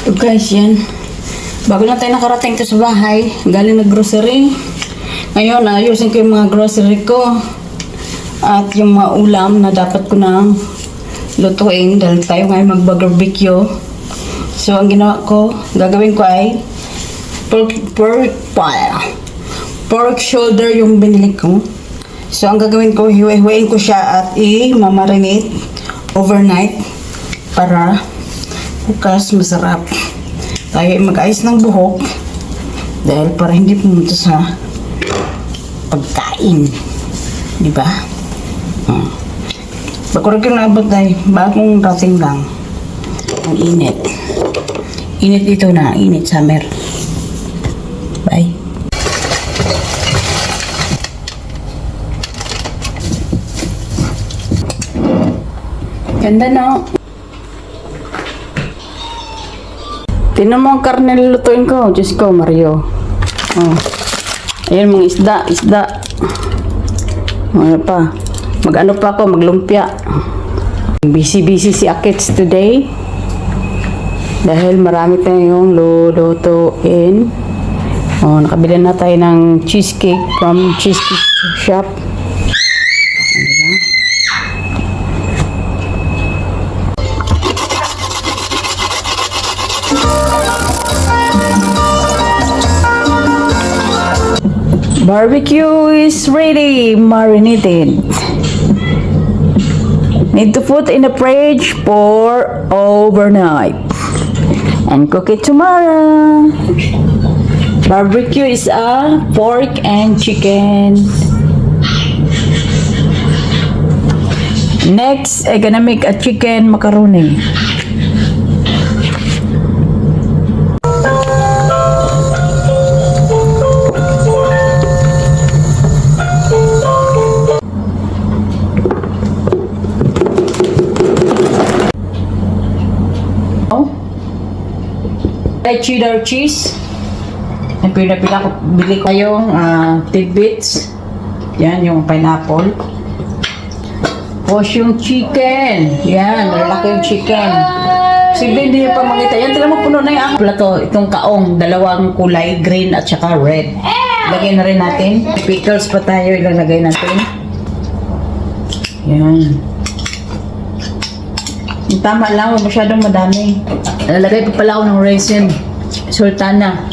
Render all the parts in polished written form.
So guys, yan. Bago lang tayo nakarating ito sa bahay, galing na grocery. Ngayon, ayusin ko yung mga grocery ko. At yung mga ulam na dapat ko na lutuin dahil tayo ngayon mag-barbecue. So, ang ginawa ko, gagawin ko ay pork shoulder yung binili ko. So, ang gagawin ko, hiwa-hiwain ko siya at i-marinate overnight para bukas masarap. Tayo ay mag-ayos ng buhok dahil para hindi pumunta sa pagkain. Diba? Bakurag yung nabot ay bagong rating lang. Ang init. Init ito na. Init summer. Bye. Ganda no? Tinan mo ang karne lulutuin ko. Diyos ko, Mario. Oh. Ayan mga isda. Ano pa? Mag-ano pa ako, maglumpia. Busy si Akits today. Dahil marami tayong lulutuin. Oh, nakabili na tayo ng cheesecake from cheesecake shop. Barbecue is ready, marinated. Need to put in the fridge for overnight and cook it tomorrow. Barbecue is a pork and chicken. Next, I'm gonna make a chicken macaroni. Cheddar cheese. Pila-pila ko, bili ko yung tidbits. Yan, yung pineapple. Tapos yung chicken. Yan, malaki yung chicken. Sige, hindi nyo pa makita. Yan, tila mo puno na yung plato. Itong kaong, dalawang kulay, green at saka red. Lagay na rin natin. Pickles pa tayo, ilalagay natin. Yan. Yung tama lang, huwag masyadong madami. Lalagay pa pala ako ng raisin. Sultana.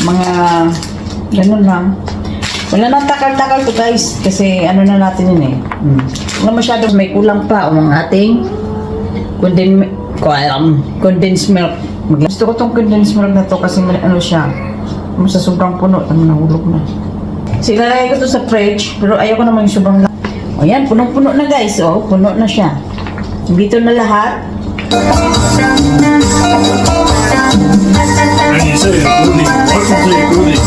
Mga ganun lang. Wala nang takal-takal to guys. Kasi ano na natin yun eh. Wala masyadong may kulang pa ang ating condensed milk. Gusto ko tong condensed milk na to kasi ano siya. Sa sobrang puno. Nahulog na. So ilalagay ko to sa fridge. Pero ayoko naman yung sobrang o yan, punong-puno na guys. O, puno na siya. Dito na lahat. And you say, Rudy, welcome to your Rudy.